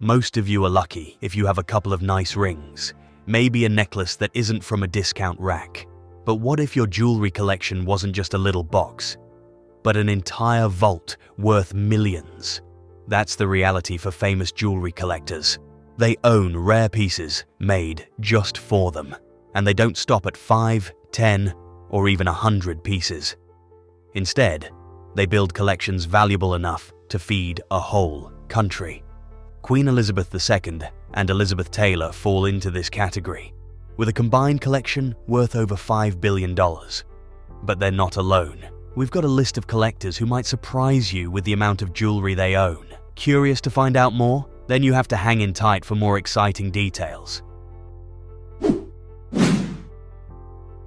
Most of you are lucky if you have a couple of nice rings, maybe a necklace that isn't from a discount rack. But what if your jewelry collection wasn't just a little box, but an entire vault worth millions? That's the reality for famous jewelry collectors. They own rare pieces made just for them, and they don't stop at 5, 10, or even 100 pieces. Instead, they build collections valuable enough to feed a whole country. Queen Elizabeth II and Elizabeth Taylor fall into this category, with a combined collection worth over $5 billion. But they're not alone. We've got a list of collectors who might surprise you with the amount of jewelry they own. Curious to find out more? Then you have to hang in tight for more exciting details.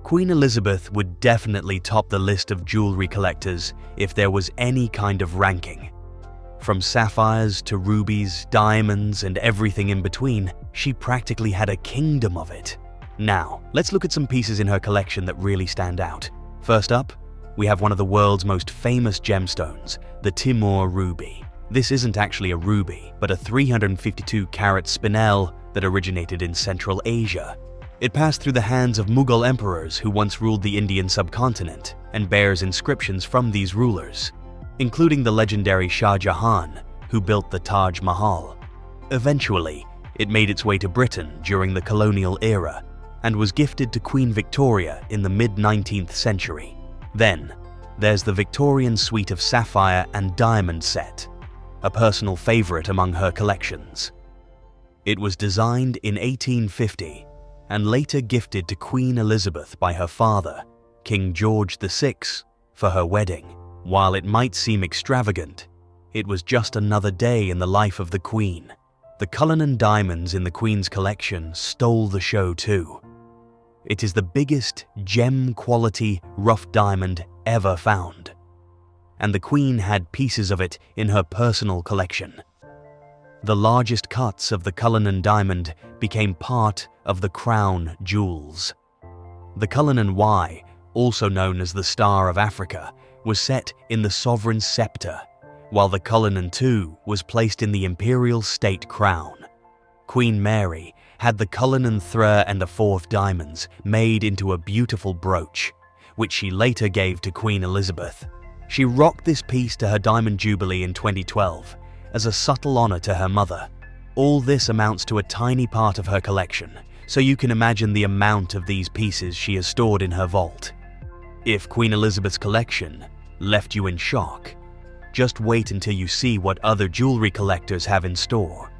Queen Elizabeth would definitely top the list of jewelry collectors if there was any kind of ranking. From sapphires to rubies, diamonds, and everything in between, she practically had a kingdom of it. Now, let's look at some pieces in her collection that really stand out. First up, we have one of the world's most famous gemstones, the Timur ruby. This isn't actually a ruby, but a 352-carat spinel that originated in Central Asia. It passed through the hands of Mughal emperors who once ruled the Indian subcontinent and bears inscriptions from these rulers, including the legendary Shah Jahan, who built the Taj Mahal. Eventually, it made its way to Britain during the colonial era and was gifted to Queen Victoria in the mid-19th century. Then, there's the Victorian suite of sapphire and diamond set, a personal favorite among her collections. It was designed in 1850 and later gifted to Queen Elizabeth by her father, King George VI, for her wedding. While it might seem extravagant, it was just another day in the life of the Queen. The Cullinan diamonds in the Queen's collection stole the show too. It is the biggest gem-quality rough diamond ever found, and the Queen had pieces of it in her personal collection. The largest cuts of the Cullinan diamond became part of the crown jewels. The Cullinan Y, also known as the Star of Africa, was set in the sovereign's scepter, while the Cullinan II was placed in the imperial state crown. Queen Mary had the Cullinan III and IV diamonds made into a beautiful brooch, which she later gave to Queen Elizabeth. She rocked this piece to her Diamond Jubilee in 2012 as a subtle honor to her mother. All this amounts to a tiny part of her collection, so you can imagine the amount of these pieces she has stored in her vault. If Queen Elizabeth's collection left you in shock, just wait until you see what other jewelry collectors have in store.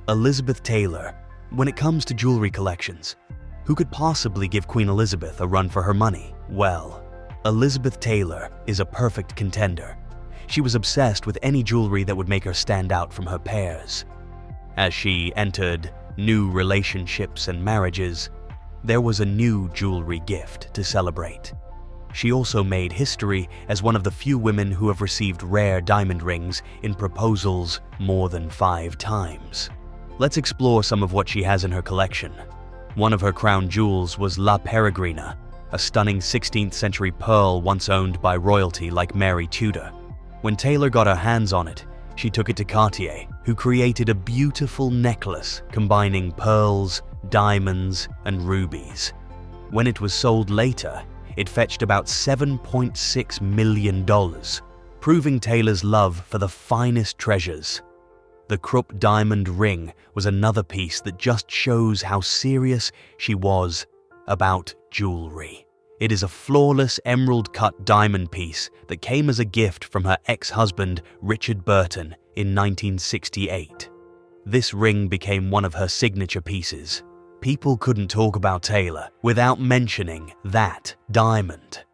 Elizabeth Taylor. When it comes to jewelry collections, who could possibly give Queen Elizabeth a run for her money? Well, Elizabeth Taylor is a perfect contender. She was obsessed with any jewelry that would make her stand out from her peers. As she entered new relationships and marriages, there was a new jewelry gift to celebrate. She also made history as one of the few women who have received rare diamond rings in proposals more than 5 times. Let's explore some of what she has in her collection. One of her crown jewels was La Peregrina, a stunning 16th century pearl once owned by royalty like Mary Tudor. When Taylor got her hands on it, she took it to Cartier, who created a beautiful necklace combining pearls, diamonds, and rubies. When it was sold later, it fetched about $7.6 million, proving Taylor's love for the finest treasures. The Krupp diamond ring was another piece that just shows how serious she was about jewelry. It is a flawless emerald-cut diamond piece that came as a gift from her ex-husband Richard Burton in 1968. This ring became one of her signature pieces. People couldn't talk about Taylor without mentioning that diamond.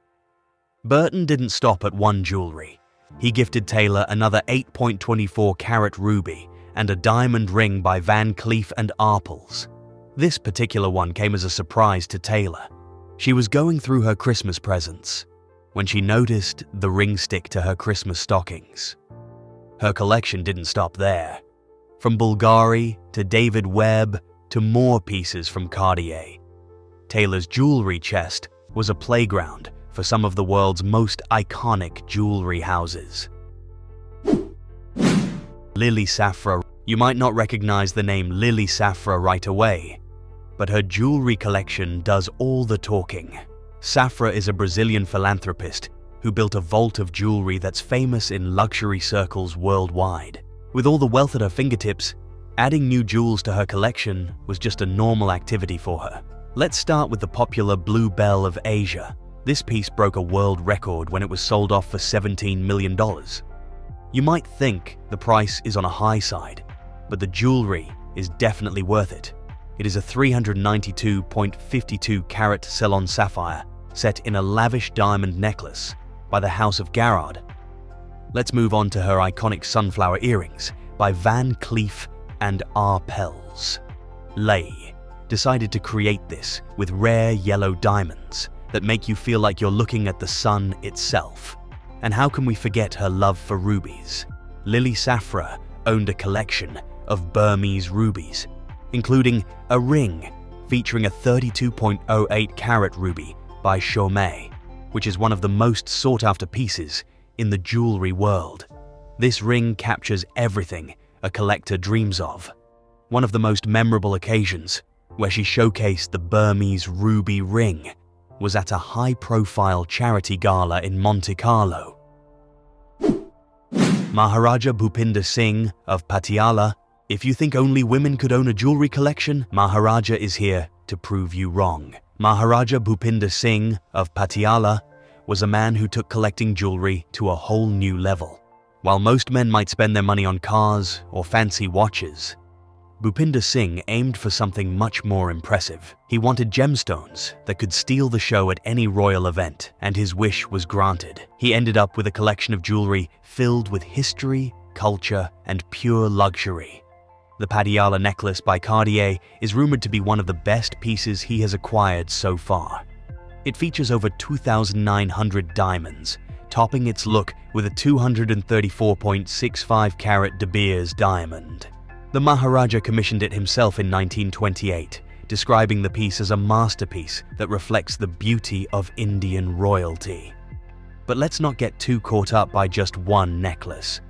Burton didn't stop at one jewelry. He gifted Taylor another 8.24-carat ruby and a diamond ring by Van Cleef & Arpels. This particular one came as a surprise to Taylor. She was going through her Christmas presents when she noticed the ring stick to her Christmas stockings. Her collection didn't stop there. From Bulgari to David Webb to more pieces from Cartier, Taylor's jewelry chest was a playground for some of the world's most iconic jewelry houses. Lily Sapphire. You might not recognize the name Lily Sapphire right away, but her jewelry collection does all the talking. Sapphire is a Brazilian philanthropist who built a vault of jewelry that's famous in luxury circles worldwide. With all the wealth at her fingertips, adding new jewels to her collection was just a normal activity for her. Let's start with the popular Blue Bell of Asia. This piece broke a world record when it was sold off for $17 million. You might think the price is on a high side, but the jewelry is definitely worth it. It is a 392.52 carat Ceylon sapphire set in a lavish diamond necklace by the House of Garrard. Let's move on to her iconic sunflower earrings by Van Cleef and Arpels. Lay decided to create this with rare yellow diamonds that make you feel like you're looking at the sun itself. And how can we forget her love for rubies? Lily Sapphire owned a collection of Burmese rubies, including a ring featuring a 32.08 carat ruby by Chaumet, which is one of the most sought-after pieces in the jewelry world. This ring captures everything a collector dreams of. One of the most memorable occasions where she showcased the Burmese ruby ring was at a high-profile charity gala in Monte Carlo. Maharaja Bhupinder Singh of Patiala. If you think only women could own a jewelry collection, Maharaja is here to prove you wrong. Maharaja Bhupinder Singh of Patiala was a man who took collecting jewelry to a whole new level. While most men might spend their money on cars or fancy watches, Bhupinder Singh aimed for something much more impressive. He wanted gemstones that could steal the show at any royal event, and his wish was granted. He ended up with a collection of jewelry filled with history, culture, and pure luxury. The Patiala necklace by Cartier is rumored to be one of the best pieces he has acquired so far. It features over 2,900 diamonds, topping its look with a 234.65 carat De Beers diamond. The Maharaja commissioned it himself in 1928, describing the piece as a masterpiece that reflects the beauty of Indian royalty. But let's not get too caught up by just one necklace.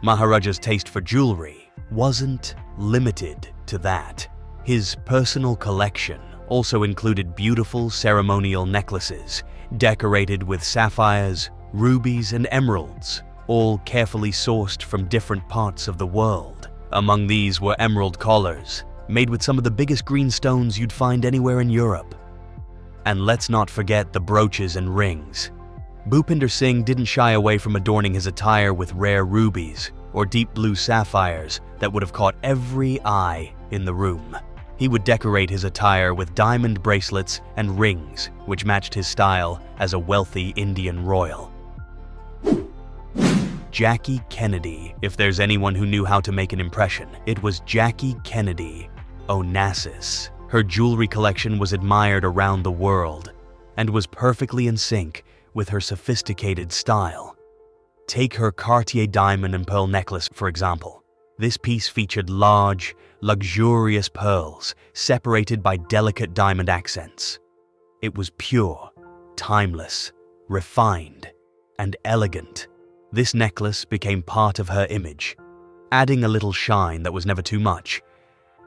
Maharaja's taste for jewelry wasn't limited to that. His personal collection also included beautiful ceremonial necklaces decorated with sapphires, rubies, and emeralds, all carefully sourced from different parts of the world. Among these were emerald collars, made with some of the biggest green stones you'd find anywhere in Europe. And let's not forget the brooches and rings. Bhupinder Singh didn't shy away from adorning his attire with rare rubies or deep blue sapphires that would have caught every eye in the room. He would decorate his attire with diamond bracelets and rings, which matched his style as a wealthy Indian royal. Jackie Kennedy. If there's anyone who knew how to make an impression, it was Jackie Kennedy Onassis. Her jewelry collection was admired around the world and was perfectly in sync with her sophisticated style. Take her Cartier diamond and pearl necklace, for example. This piece featured large, luxurious pearls separated by delicate diamond accents. It was pure, timeless, refined, and elegant. This necklace became part of her image, adding a little shine that was never too much,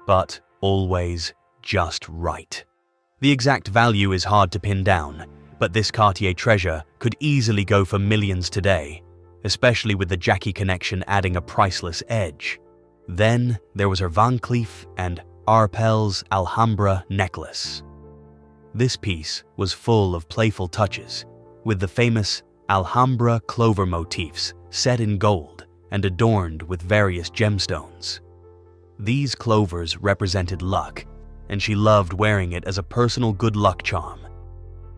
but always just right. The exact value is hard to pin down, but this Cartier treasure could easily go for millions today, especially with the Jackie connection adding a priceless edge. Then there was her Van Cleef and Arpels Alhambra necklace. This piece was full of playful touches, with the famous Alhambra clover motifs set in gold and adorned with various gemstones. These clovers represented luck, and she loved wearing it as a personal good luck charm.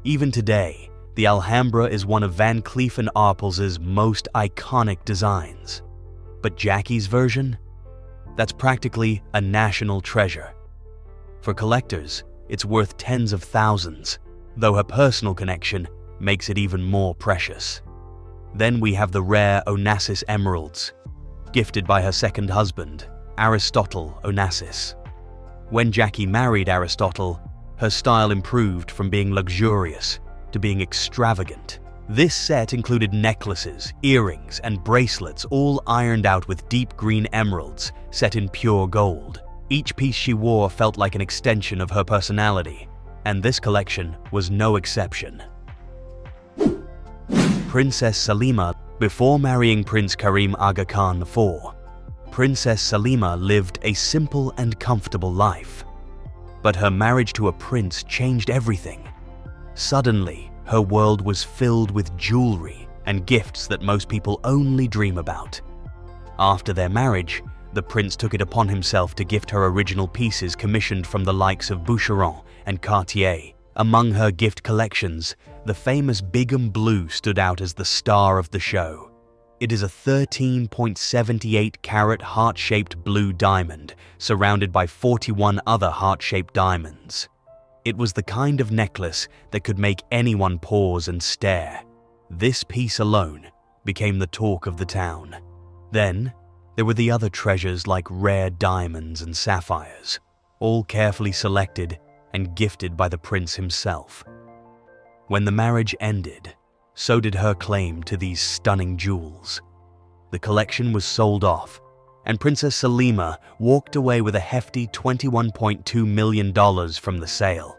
Even today, the Alhambra is one of Van Cleef & Arpels' most iconic designs. But Jackie's version? That's practically a national treasure. For collectors, it's worth tens of thousands, though her personal connection makes it even more precious. Then we have the rare Onassis emeralds, gifted by her second husband, Aristotle Onassis. When Jackie married Aristotle, her style improved from being luxurious to being extravagant This set included necklaces, earrings, and bracelets all ironed out with deep green emeralds set in pure gold. Each piece she wore felt like an extension of her personality, and this collection was no exception. Princess Salima. Before marrying Prince Karim Aga Khan IV, Princess Salima lived a simple and comfortable life. But her marriage to a prince changed everything. Suddenly, her world was filled with jewelry and gifts that most people only dream about. After their marriage, the prince took it upon himself to gift her original pieces commissioned from the likes of Boucheron and Cartier. Among her gift collections, the famous Bigham Blue stood out as the star of the show. It is a 13.78 carat heart-shaped blue diamond surrounded by 41 other heart-shaped diamonds. It was the kind of necklace that could make anyone pause and stare. This piece alone became the talk of the town. Then, there were the other treasures like rare diamonds and sapphires, all carefully selected and gifted by the prince himself. When the marriage ended, so did her claim to these stunning jewels. The collection was sold off, and Princess Salima walked away with a hefty $21.2 million from the sale.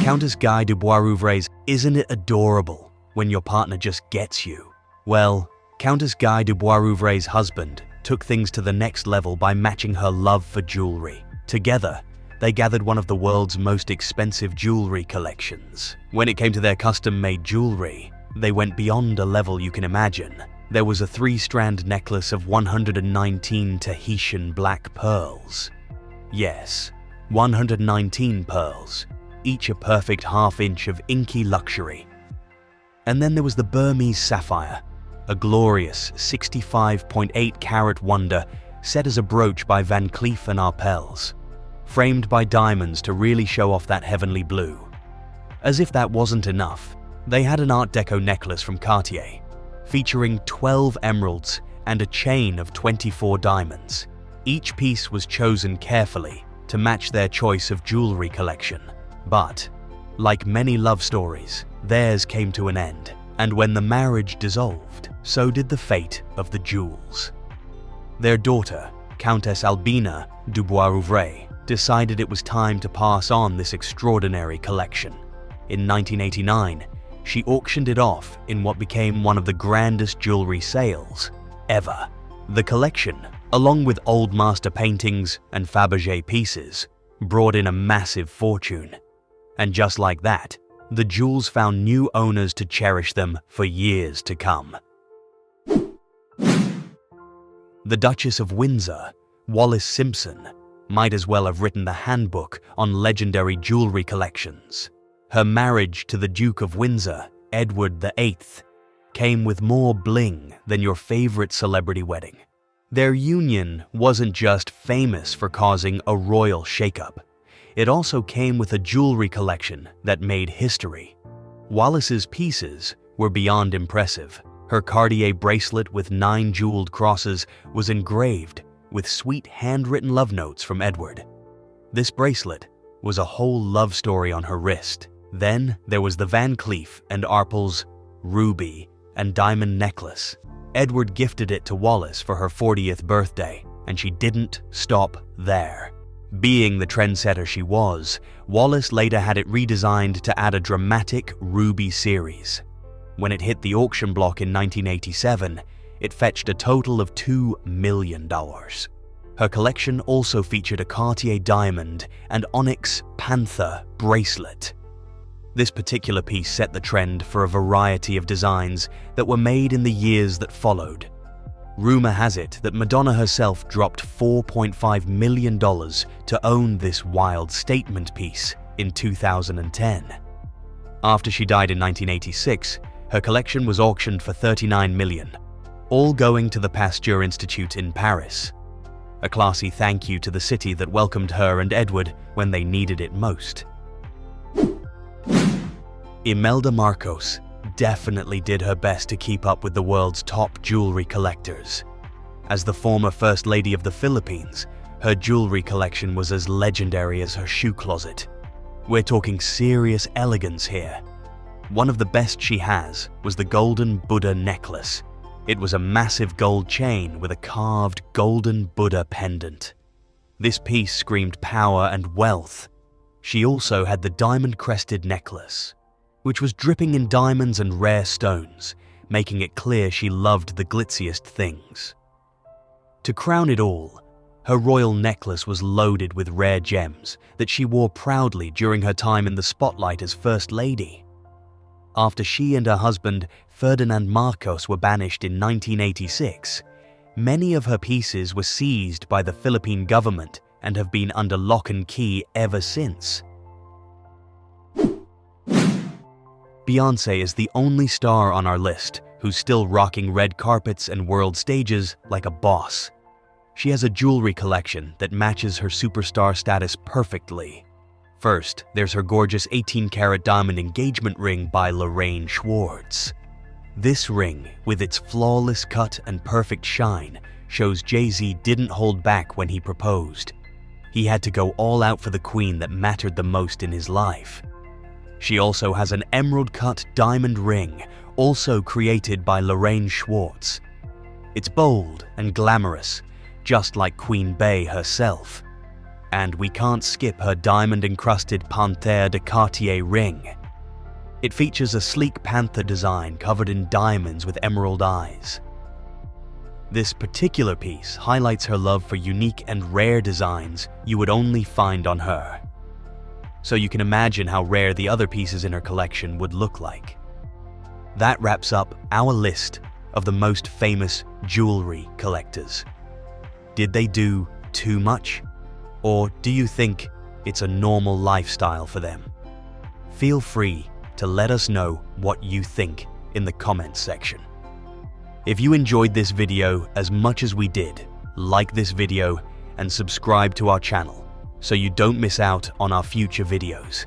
Countess Guy de Boisrouvre's Isn't It Adorable When Your Partner Just Gets You? Well, Countess Guy de Boisrouvre's husband took things to the next level by matching her love for jewelry. Together, they gathered one of the world's most expensive jewelry collections. When it came to their custom-made jewelry, they went beyond a level you can imagine. There was a 3-strand necklace of 119 Tahitian black pearls. Yes, 119 pearls, each a perfect half-inch of inky luxury. And then there was the Burmese sapphire, a glorious 65.8 carat wonder set as a brooch by Van Cleef & Arpels, framed by diamonds to really show off that heavenly blue. As if that wasn't enough, they had an Art Deco necklace from Cartier, featuring 12 emeralds and a chain of 24 diamonds. Each piece was chosen carefully to match their choice of jewelry collection. But, like many love stories, theirs came to an end, and when the marriage dissolved, so did the fate of the jewels. Their daughter, Countess Albina de Boisrouvre, decided it was time to pass on this extraordinary collection. In 1989, she auctioned it off in what became one of the grandest jewelry sales ever. The collection, along with old master paintings and Fabergé pieces, brought in a massive fortune. And just like that, the jewels found new owners to cherish them for years to come. The Duchess of Windsor, Wallis Simpson, might as well have written the handbook on legendary jewelry collections. Her marriage to the Duke of Windsor, Edward VIII, came with more bling than your favorite celebrity wedding. Their union wasn't just famous for causing a royal shakeup. It also came with a jewelry collection that made history. Wallis's pieces were beyond impressive. Her Cartier bracelet with 9 jeweled crosses was engraved with sweet handwritten love notes from Edward. This bracelet was a whole love story on her wrist. Then there was the Van Cleef & Arpels ruby and diamond necklace. Edward gifted it to Wallis for her 40th birthday, and she didn't stop there. Being the trendsetter she was, Wallis later had it redesigned to add a dramatic ruby series. When it hit the auction block in 1987, it fetched a total of $2 million. Her collection also featured a Cartier diamond and onyx panther bracelet. This particular piece set the trend for a variety of designs that were made in the years that followed. Rumor has it that Madonna herself dropped $4.5 million to own this wild statement piece in 2010. After she died in 1986, her collection was auctioned for $39 million, all going to the Pasteur Institute in Paris. A classy thank you to the city that welcomed her and Edward when they needed it most. Imelda Marcos definitely did her best to keep up with the world's top jewelry collectors. As the former First Lady of the Philippines, her jewelry collection was as legendary as her shoe closet. We're talking serious elegance here. One of the best she has was the golden Buddha necklace. It was a massive gold chain with a carved golden Buddha pendant. This piece screamed power and wealth. She also had the diamond-crested necklace, which was dripping in diamonds and rare stones, making it clear she loved the glitziest things. To crown it all, her royal necklace was loaded with rare gems that she wore proudly during her time in the spotlight as First Lady. After she and her husband, Ferdinand Marcos, were banished in 1986, many of her pieces were seized by the Philippine government and have been under lock and key ever since. Beyoncé is the only star on our list who's still rocking red carpets and world stages like a boss. She has a jewelry collection that matches her superstar status perfectly. First, there's her gorgeous 18-karat diamond engagement ring by Lorraine Schwartz. This ring, with its flawless cut and perfect shine, shows Jay-Z didn't hold back when he proposed. He had to go all out for the queen that mattered the most in his life. She also has an emerald-cut diamond ring, also created by Lorraine Schwartz. It's bold and glamorous, just like Queen Bey herself. And we can't skip her diamond-encrusted Panthère de Cartier ring. It features a sleek panther design covered in diamonds with emerald eyes. This particular piece highlights her love for unique and rare designs you would only find on her. So you can imagine how rare the other pieces in her collection would look like. That wraps up our list of the most famous jewelry collectors. Did they do too much? Or do you think it's a normal lifestyle for them? Feel free to let us know what you think in the comments section. If you enjoyed this video as much as we did, like this video and subscribe to our channel so you don't miss out on our future videos.